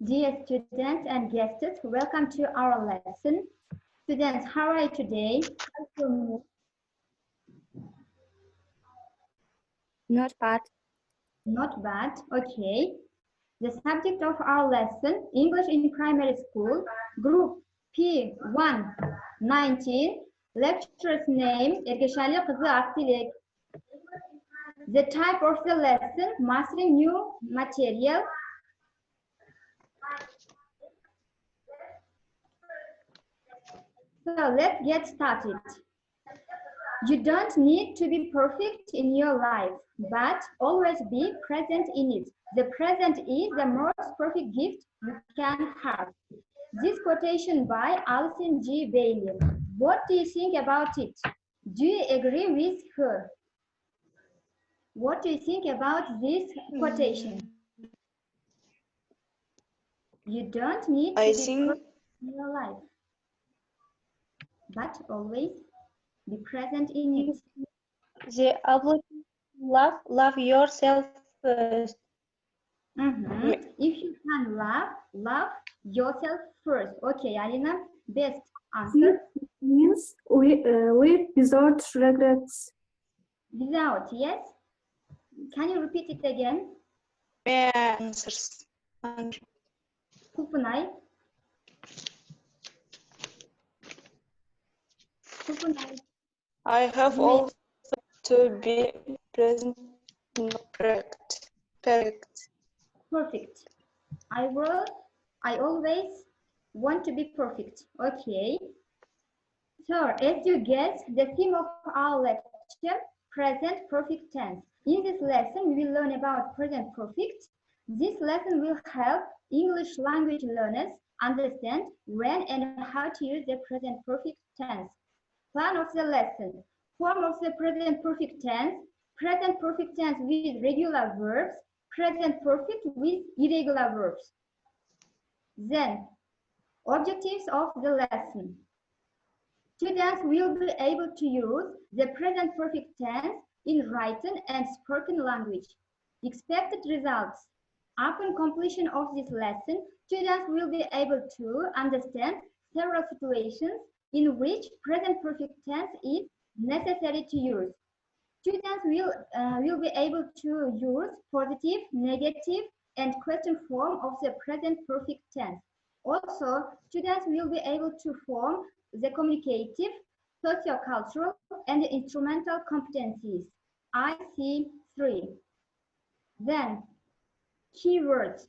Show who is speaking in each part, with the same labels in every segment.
Speaker 1: Dear students and guests, welcome to our lesson. Students, how are you today?
Speaker 2: Not bad.
Speaker 1: Not bad, okay. The subject of our lesson, English in Primary School, Group P1, 19, lecturer's name, Ergeshali kızı Aktilek. The type of the lesson, mastering new material. So let's get started. You don't need to be perfect in your life, but always be present in it. The present is the most perfect gift you can have. This quotation by Alison G. Bailey. What do you think about it? Do you agree with her? What do you think about this quotation? You don't need to be perfect in your life, but always be present in it.
Speaker 2: The ability to love yourself first.
Speaker 1: If you can love yourself first. Okay, Alina, best answer.
Speaker 3: It means we without regrets.
Speaker 1: Without, yes? Can you repeat it again?
Speaker 2: Answers.
Speaker 1: Kupunay. Kupunay.
Speaker 2: I have also to be present, not perfect.
Speaker 1: Perfect. I always want to be perfect. Okay. So, as you guess, the theme of our lecture, present perfect tense. In this lesson, we will learn about present perfect. This lesson will help English language learners understand when and how to use the present perfect tense. Plan of the lesson. Form of the present perfect tense with regular verbs, present perfect with irregular verbs. Then, objectives of the lesson. Students will be able to use the present perfect tense in written and spoken language. Expected results. Upon completion of this lesson, students will be able to understand several situations in which present perfect tense is necessary to use. Students will be able to use positive, negative, and question form of the present perfect tense. Also, students will be able to form the communicative, sociocultural, and instrumental competencies, IC3. Then, keywords: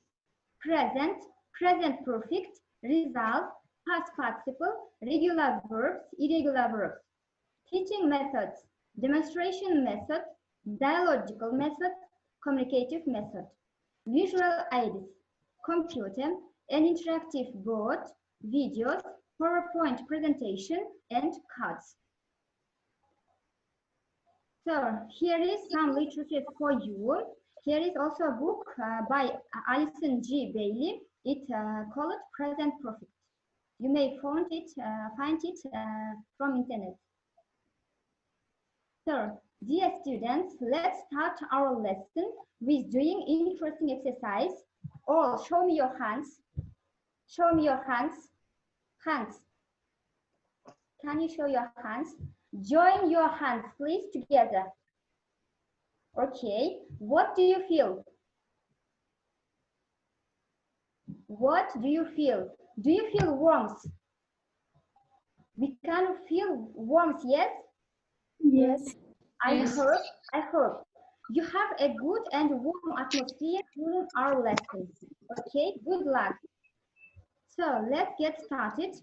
Speaker 1: present, present perfect, result, past participle, regular verbs, irregular verbs. Teaching methods: demonstration method, dialogical method, communicative method. Visual aids: computer, an interactive board, videos, PowerPoint presentation, and cards. So here is some literature for you. Here is also a book by Alison G. Bailey. It's called Present Perfect. You may find it from internet. So, dear students, let's start our lesson with doing interesting exercise. All, show me your hands. Show me your hands. Hands. Can you show your hands? Join your hands, please, together. Okay. What do you feel? What do you feel? Do you feel warmth? We can feel warmth, yes?
Speaker 3: Yes.
Speaker 1: I hope you have a good and warm atmosphere during our lesson. Okay, good luck. So let's get started.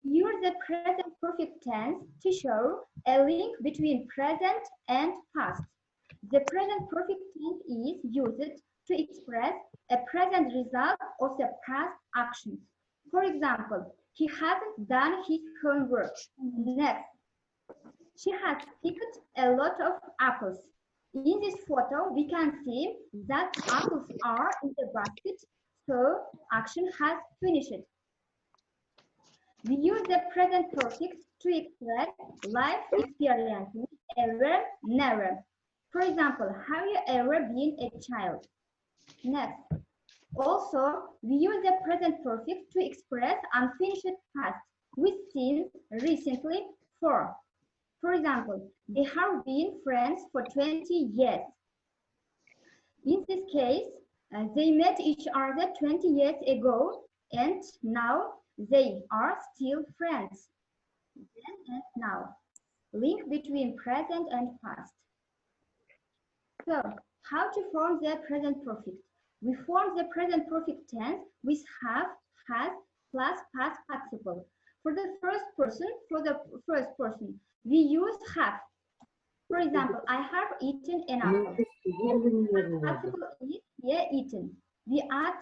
Speaker 1: Use the present perfect tense to show a link between present and past. The present perfect tense is used to express a present result of the past actions. For example, he hasn't done his homework. Next, she has picked a lot of apples. In this photo, we can see that apples are in the basket, so action has finished. We use the present perfect to express life experience, ever, never. For example, have you ever been a child? Next, Also, we use the present perfect to express unfinished past with since recently for. For example, they have been friends for 20 years. In this case, they met each other 20 years ago and now they are still friends. Then and now. Link between present and past. So, how to form the present perfect? We form the present perfect tense with have, has, plus past participle. For the first person, we use have. For example, I have eaten an apple. Participle is here eaten. We add,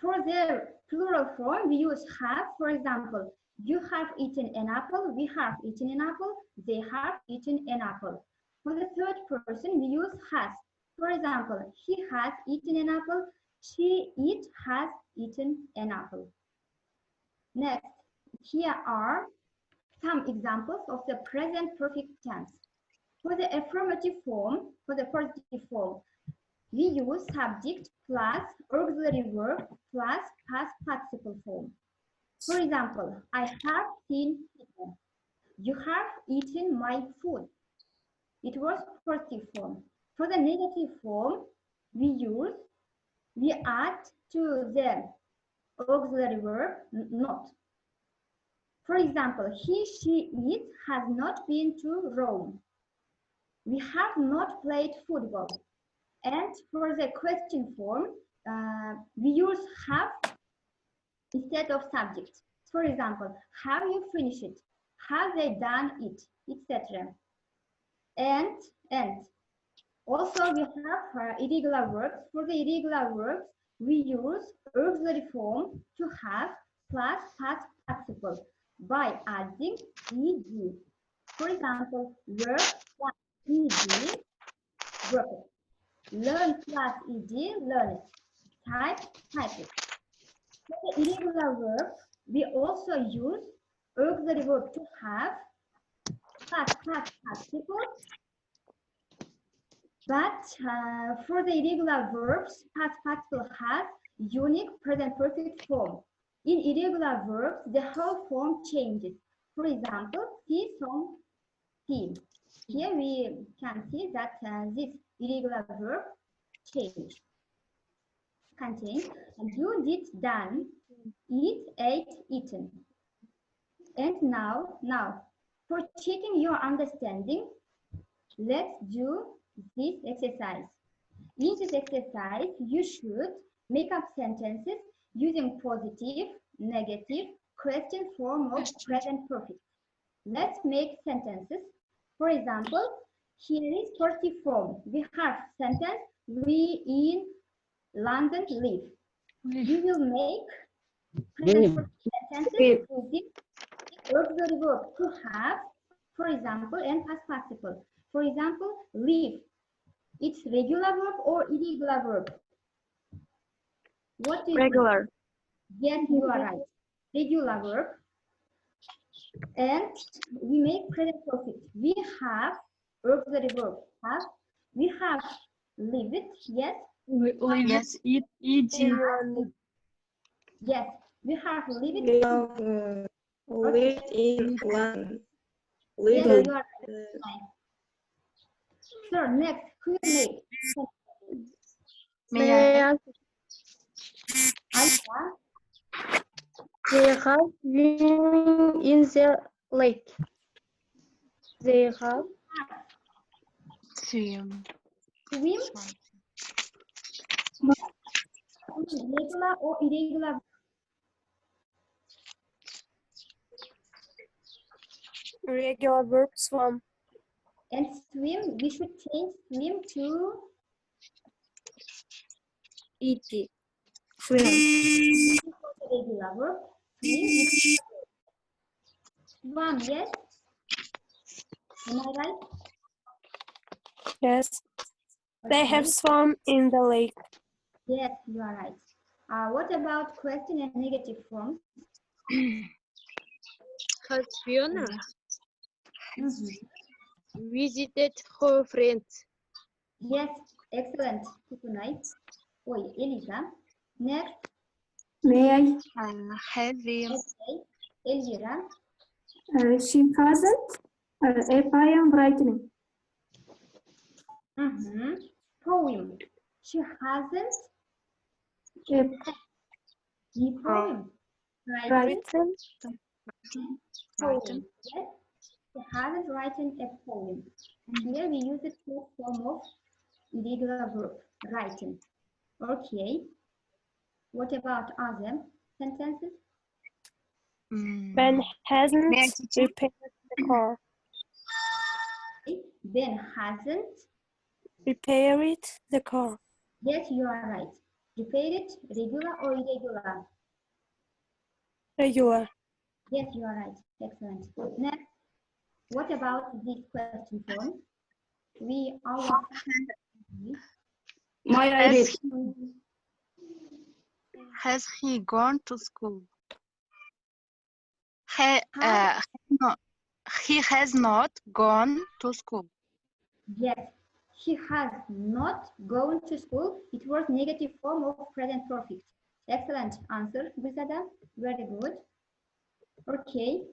Speaker 1: for the plural form, we use have. For example, you have eaten an apple, we have eaten an apple, they have eaten an apple. For the third person, we use has. For example, he has eaten an apple, has eaten an apple. Next, here are some examples of the present perfect tense. For the affirmative form, for the positive form, we use subject plus auxiliary verb plus past participle form. For example, I have seen people. You have eaten my food. It was positive form. For the negative form, we add to the auxiliary verb not. For example, he, she, it has not been to Rome. We have not played football. And for the question form, we use have instead of subject. For example, have you finished it? Have they done it? Etc. And also we have irregular verbs. For the irregular verbs, we use auxiliary form to have plus past participle by adding ed. For example, verb plus ed, verb. Learn plus ed, learn. Type, type it. For the irregular verb, we also use auxiliary verb to have plus past participle. But for the irregular verbs, past participle has unique present perfect form. In irregular verbs, the whole form changes. For example, see some see. Here we can see that this irregular verb change. Contains do, did, done, eat, ate, eaten. And now, for checking your understanding, let's do this exercise. In this exercise, you should make up sentences using positive, negative, question form of present perfect. Let's make sentences. For example, here is positive form. We have sentence, we in London live. We will make present perfect sentences using auxiliary verb to have, for example, and past participle. For example, live. It's regular verb or irregular verb? What is
Speaker 3: Regular.
Speaker 1: It? Yes, you are right. Regular verb. And we make present perfect. We have auxiliary verb. Have. We have live it. Yes.
Speaker 3: Yes, it,
Speaker 1: Yes. We have live it.
Speaker 2: We have lived in London.
Speaker 1: Yes, you are right. So next, Q&A.
Speaker 3: May I ask? They have swimming in the lake. They have
Speaker 1: Swim. Regular or irregular?
Speaker 3: regular verb swim.
Speaker 1: And swim, we should change swim to
Speaker 3: Et. Swim.
Speaker 1: regular verb. Swim is swam, yes? Am I right?
Speaker 3: Yes. They have swum in the lake.
Speaker 1: Yes, you are right. What about question and negative forms?
Speaker 4: Has Fiona visited her friends?
Speaker 1: Yes, excellent. Good night. Elisa. Next,
Speaker 2: May I?
Speaker 4: Heavy.
Speaker 1: okay, Elvira.
Speaker 2: She hasn't a poem writing.
Speaker 1: Poem. She hasn't
Speaker 2: A
Speaker 1: the poem. Right.
Speaker 3: Written.
Speaker 1: Poem. Yes. She hasn't written a poem. Here we use the first form of irregular verb, writing. Okay. What about other sentences?
Speaker 3: Ben hasn't repaired the car.
Speaker 1: Ben hasn't.
Speaker 3: Repaired the car.
Speaker 1: Yes, you are right. Repair it, regular or irregular?
Speaker 3: Regular.
Speaker 1: Yes, you are right. Excellent. Next, what about this question form? We all
Speaker 2: my idea.
Speaker 4: Has he gone to school? He has not gone to school.
Speaker 1: Yes, he has not gone to school. It was negative form of present perfect. Excellent answer, Gülsada. Very good. Okay.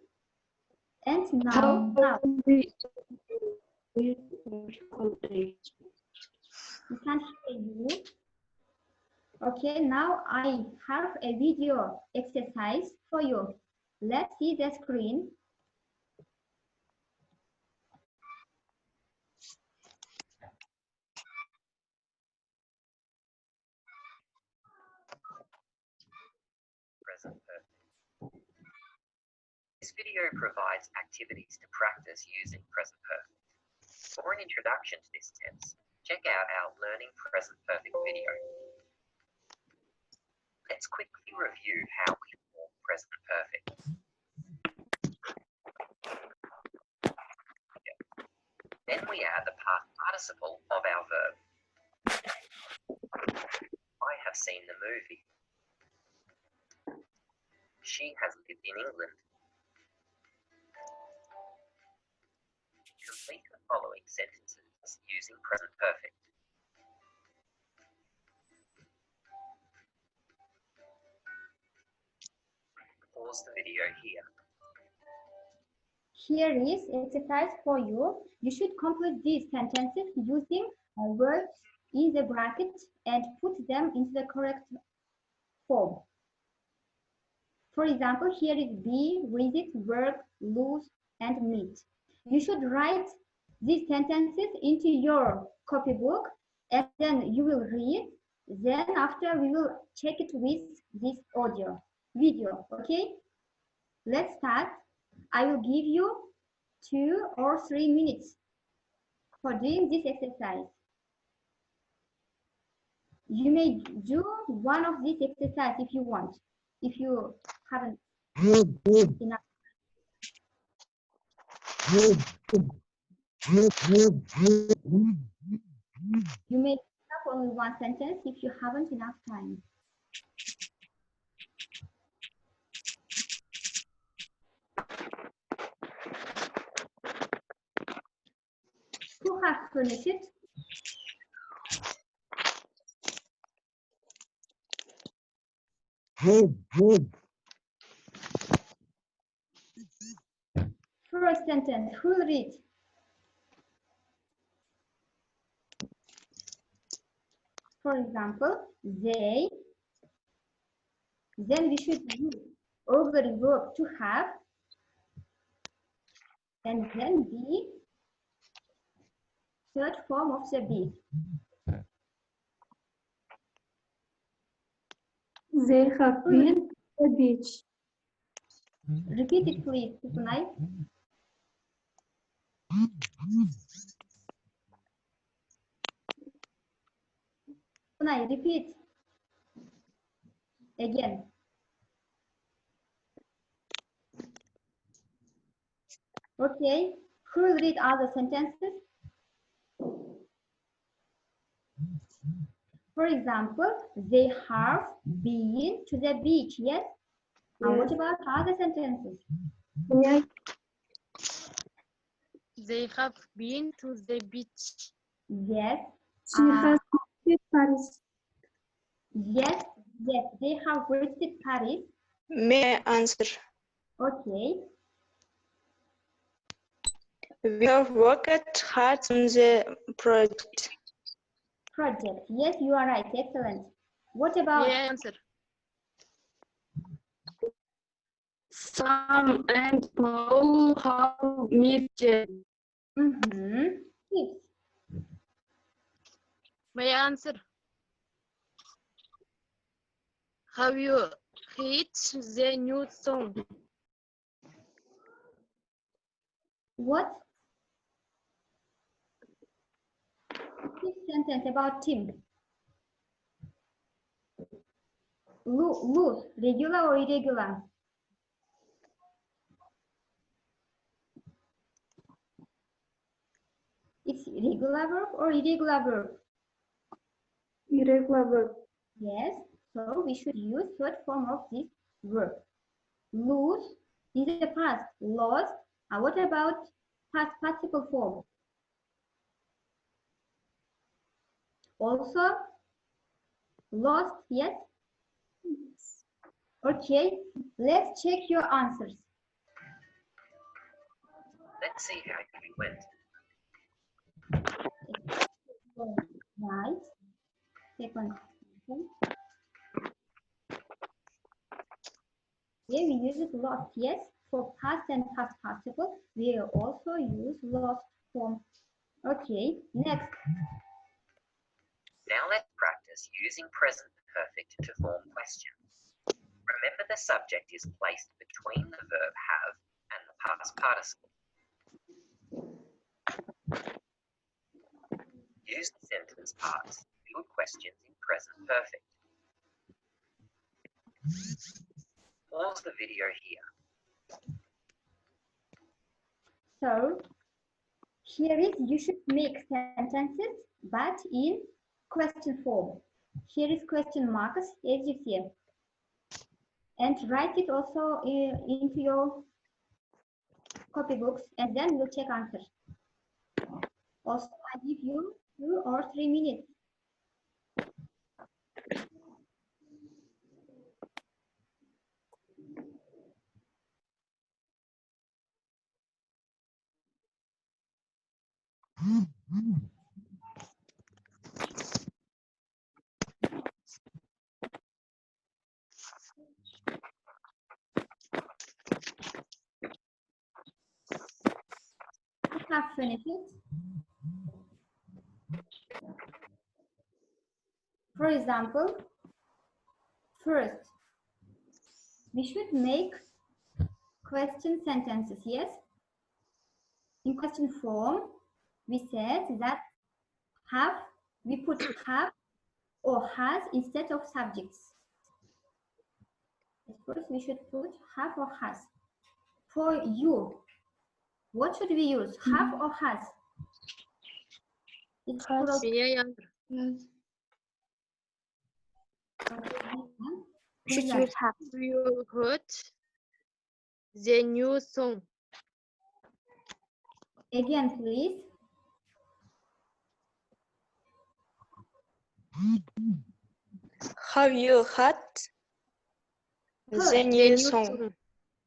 Speaker 1: And now, we can't hear you. Okay, now I have a video exercise for you. Let's see the screen.
Speaker 5: Present perfect. This video provides activities to practice using present perfect. For an introduction to this tense, check out our Learning Present Perfect video. Let's quickly review how we form present perfect. Then we add the past participle of our verb. I have seen the movie. She has lived in England. Complete the following sentences using present perfect. Pause the video here.
Speaker 1: Here is exercise for you. You should complete these sentences using words in the bracket and put them into the correct form. For example, here is be, visit, work, lose, and meet. You should write these sentences into your copybook and then you will read. Then after we will check it with this video, okay? Let's start. I will give you 2 or 3 minutes for doing this exercise. You may do one of these exercises if you want, if you haven't enough. You may pick up only one sentence if you haven't enough time. Who has finished it? First sentence, who will read? For example, they. Then we should use auxiliary verb to have. And then be, third form of the be.
Speaker 2: They have been to the beach.
Speaker 1: Repeat it, please, Sunay. Sunay, repeat. Again. Okay, who will read other sentences? For example, they have been to the beach, yes? And what about other sentences?
Speaker 2: May I?
Speaker 4: They have been to the beach.
Speaker 1: Yes.
Speaker 2: She has visited Paris.
Speaker 1: Yes, yes, they have visited Paris.
Speaker 2: May I answer?
Speaker 1: Okay.
Speaker 2: We have worked hard on the project.
Speaker 1: Project. Yes, you are right. Excellent. What about
Speaker 4: May I answer?
Speaker 6: Sam and Paul have met.
Speaker 1: tips?
Speaker 4: May I answer? Have you heard the new song?
Speaker 1: What? This sentence about Tim. Loose, regular or irregular? It's regular verb or irregular verb?
Speaker 6: Irregular verb.
Speaker 1: Yes, so we should use third form of this verb. Lose is the past, lost. What about past participle form? Also, lost, yes? Okay, let's check your answers.
Speaker 5: Let's see how you went.
Speaker 1: Right. Second. Here we use it lost, yes? For past and past participle, we also use lost form. Okay, next.
Speaker 5: Now let's practice using present perfect to form questions. Remember, the subject is placed between the verb have and the past participle. Use the sentence parts to build questions in present perfect. Pause the video here.
Speaker 1: So, here is you should make sentences, but in question form. Here is question marks, as you see. And write it also into your copybooks, and then we'll check answers. Also, I give you 2 or 3 minutes. Have finished it. For example, first, we should make question sentences, yes? In question form, we said that have, we put have or has instead of subjects. First, we should put have or has. For you, what should we use, have or has? It's plural.
Speaker 4: May I answer?
Speaker 3: Should use have.
Speaker 4: Have you heard the new song?
Speaker 1: Again, please.
Speaker 2: Have you heard the new song?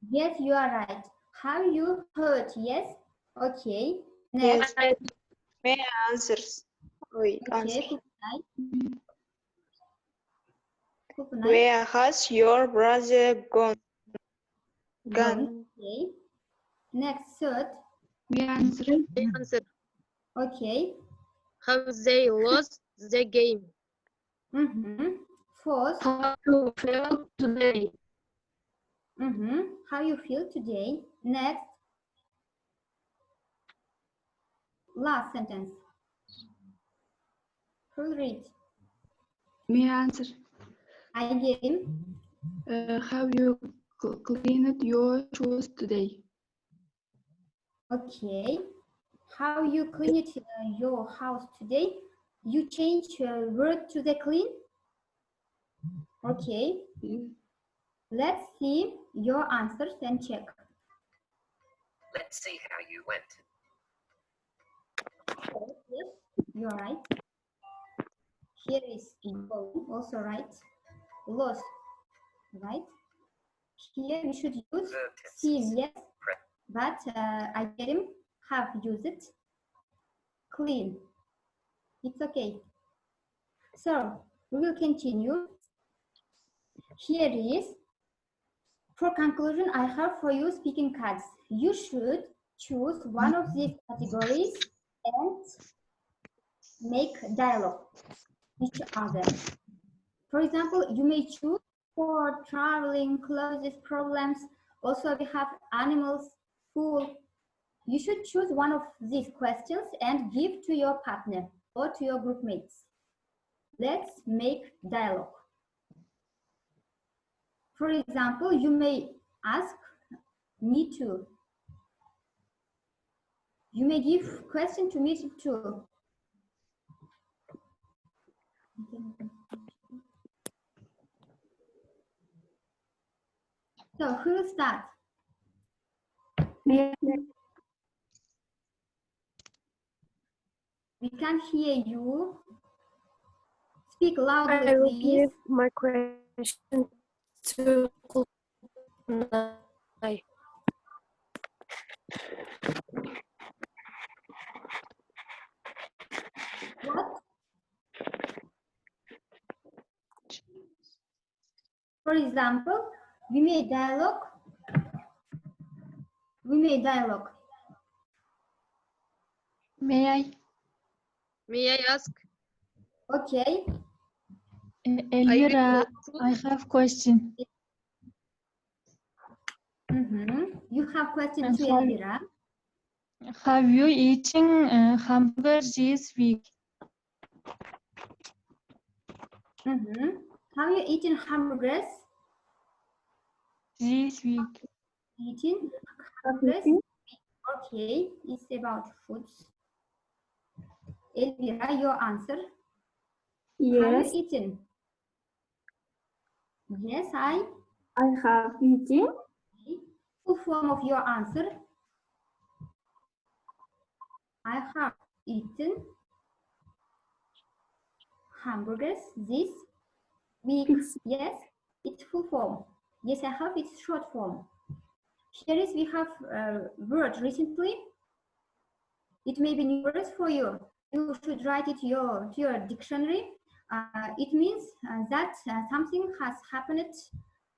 Speaker 1: Yes, you are right. Have you heard? Yes. Okay.
Speaker 2: Yes.
Speaker 1: Next.
Speaker 2: May I answer? Wait, answer.
Speaker 1: Okay.
Speaker 2: Where has your brother gone?
Speaker 1: Okay. Next, third.
Speaker 6: May I answer?
Speaker 4: May I answer?
Speaker 1: Okay.
Speaker 4: Have they lost the game?
Speaker 1: Fourth.
Speaker 6: How you feel today?
Speaker 1: How you feel today? Next. Last sentence. Who'll read?
Speaker 6: May I answer?
Speaker 1: Again.
Speaker 6: Have you cleaned your shoes today?
Speaker 1: Okay. How you clean it, your house today? You change your word to the clean? Okay. Let's see your answers and check.
Speaker 5: Let's see how you went.
Speaker 1: Yes, you're right. Here is going, also right. Lost, right? Here we should use
Speaker 5: Verb tenses.
Speaker 1: seen, yes, but I get him, have used it. Clean, it's okay. So we will continue. Here is, for conclusion, I have for you speaking cards. You should choose one of these categories and make dialogue with each other. For example, you may choose for traveling, clothes, problems. Also, we have animals, food. You should choose one of these questions and give to your partner or to your group mates. Let's make dialogue. For example, you may ask me too. You may give question to me too. So who will start?
Speaker 6: May
Speaker 1: We can't hear you. Speak
Speaker 3: I
Speaker 1: loudly,
Speaker 3: will
Speaker 1: please.
Speaker 3: give my question to Kulpunay.
Speaker 1: What? For example, we made dialogue.
Speaker 6: May
Speaker 4: May I ask?
Speaker 1: Okay.
Speaker 6: Elvira,
Speaker 4: grateful?
Speaker 6: I have question.
Speaker 1: You have question
Speaker 6: And
Speaker 1: to
Speaker 6: how-
Speaker 1: Elvira.
Speaker 6: Have you eaten hamburger this week?
Speaker 1: Have you eaten hamburgers?
Speaker 6: This week.
Speaker 1: Eating hamburgers? Okay, it's about foods. Elvira, your answer. Have you eaten? Yes, I.
Speaker 6: have eaten.
Speaker 1: Full form of your answer. I have eaten hamburgers this week. Yes, it's full form. Yes, I have its short form. Here is we have word recently. It may be new words for you. You should write it to your dictionary. It means that something has happened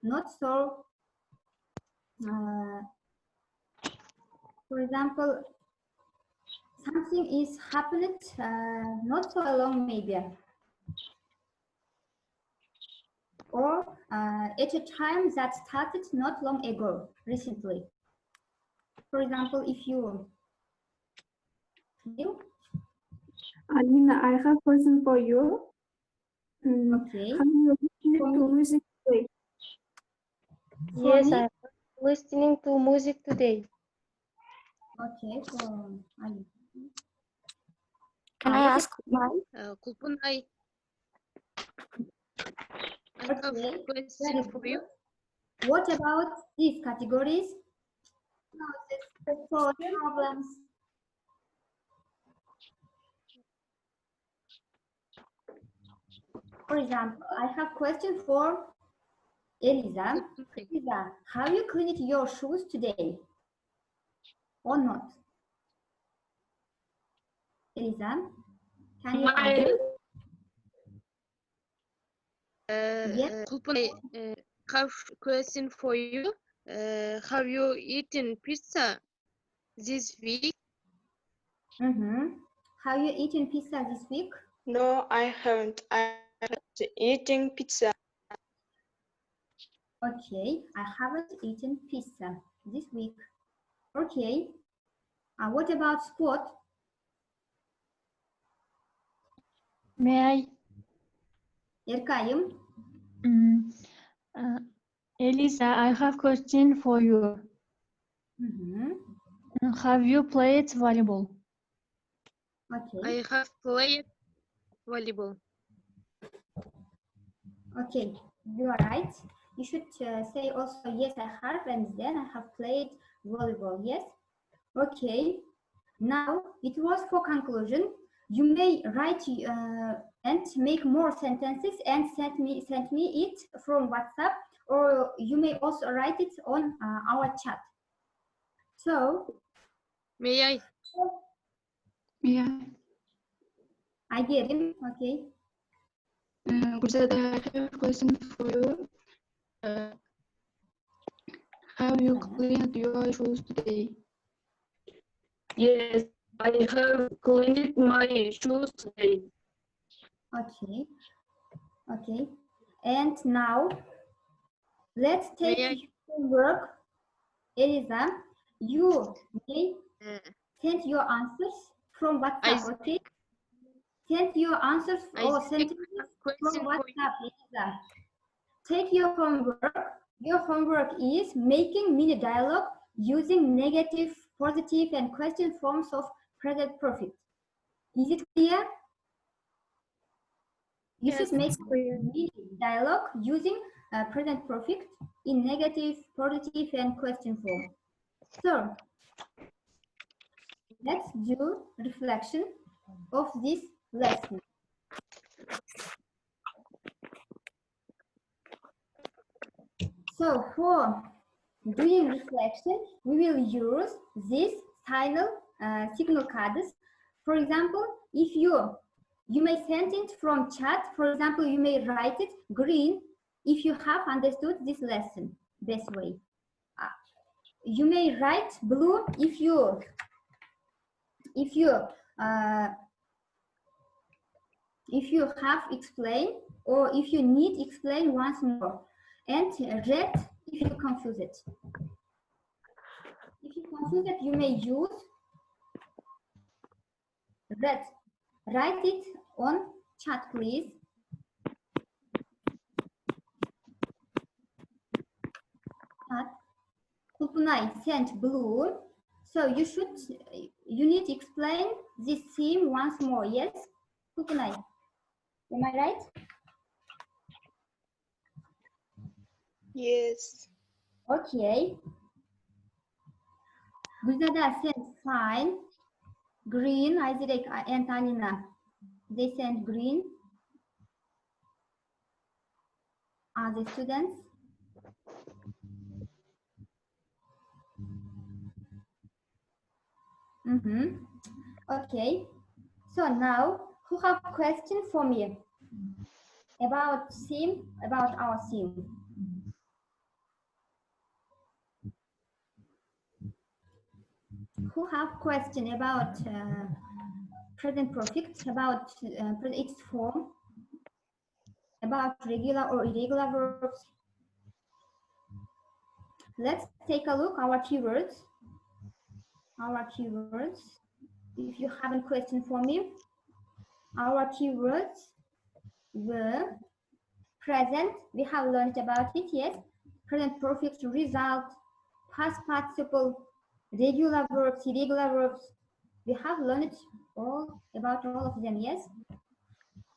Speaker 1: not so. For example, something is happened not so long maybe, or at a time that started not long ago, recently. For example, if you feel,
Speaker 7: Alina, I have a question for you.
Speaker 1: okay,
Speaker 7: Have you listened to music today?
Speaker 1: for
Speaker 3: Yes,
Speaker 1: me,
Speaker 3: I'm listening to music today.
Speaker 1: okay, for Ali.
Speaker 3: Can I ask mine?
Speaker 4: Kulpunay, I have
Speaker 1: Okay,
Speaker 4: a question
Speaker 1: very
Speaker 4: for
Speaker 1: good.
Speaker 4: you.
Speaker 1: What about these categories? For problems. For example, I have question for Eliza. Eliza, have you cleaned your shoes today or not? Eliza, can you answer? Yes.
Speaker 4: Kulpunay, have question for you. Have you eaten pizza this week?
Speaker 1: Have you eaten pizza this week?
Speaker 2: No, I haven't. I haven't eating pizza.
Speaker 1: Okay, I haven't eaten pizza this week. Okay. What about sport?
Speaker 6: May I?
Speaker 1: Erkayım.
Speaker 6: Elisa, I have question for you. Have you played volleyball?
Speaker 1: Okay.
Speaker 4: I have played volleyball.
Speaker 1: Okay, you are right. You should say also, yes, I have, and then I have played volleyball, yes? Okay, now it was for conclusion. You may write and make more sentences and send me it from WhatsApp, or you may also write it on our chat. So,
Speaker 4: May I?
Speaker 6: Yeah.
Speaker 1: I get him. Okay.
Speaker 6: Gulzada, I have a question for you. Have you cleaned your shoes today?
Speaker 7: Yes, I have cleaned my shoes today.
Speaker 1: Okay. Okay. And now, let's take
Speaker 4: May I?
Speaker 1: homework. Elisa, you may send your answers from WhatsApp, okay? Send your answers or sentences from WhatsApp, Elisa. Take your homework. Your homework is making mini dialogue using negative, positive, and question forms of present perfect. Is it clear? You should make mini dialogue using present perfect in negative, positive, and question form. So, let's do reflection of this lesson. So, for doing reflection, we will use these signal cards. For example, if you may send it from chat. For example, you may write it green if you have understood this lesson best way. You may write blue if you have explained, or if you need explain once more, and red if you confuse it. If you confuse it, you may use red. Write it on chat, please. Kulpunay sent blue, so you need to explain this theme once more. Yes, Kulpunay, am I right?
Speaker 2: Yes.
Speaker 1: Okay. Gulzada sent fine. Green, Isaac and Alina, they sent green. Are the students? Okay. So now, who have question for me about our theme? Who have question about present perfect, about its form, about regular or irregular verbs? Let's take a look our keywords. Our keywords. If you have a question for me, our keywords were present. We have learned about it. Yes, present perfect, result, past participle, regular verbs, irregular verbs. We have learned all about all of them. Yes.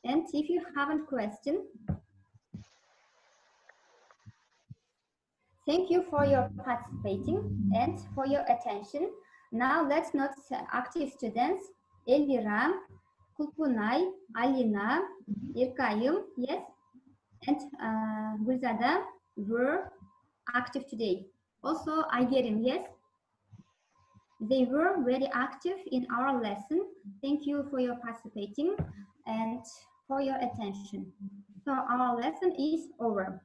Speaker 1: And if you have a question, thank you for your participating and for your attention. Now let's note active students: Elvira, Kulpunay, Alina, Irkayım, yes, and Gulzada were active today. Also, Aygerim, yes, they were very active in our lesson. Thank you for your participating and for your attention. So our lesson is over.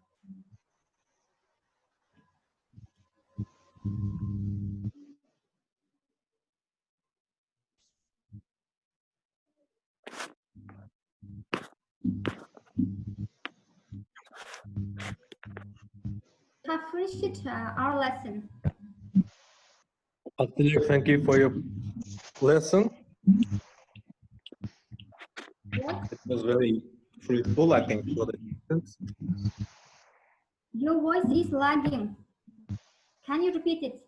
Speaker 1: We have finished our lesson.
Speaker 8: Актилек, thank you for your lesson.
Speaker 1: What?
Speaker 8: It was very fruitful, I think, for the students.
Speaker 1: Your voice is lagging. Can you repeat it?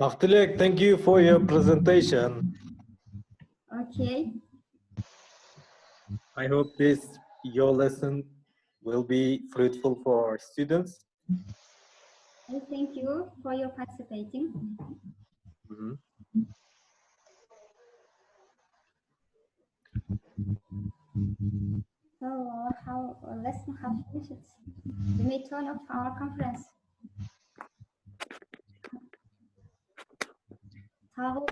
Speaker 8: Актилек, thank you for your presentation.
Speaker 1: Okay.
Speaker 8: I hope your lesson will be fruitful for students.
Speaker 1: Thank you for your participating. lesson has finished. We may turn off our conference. Toggle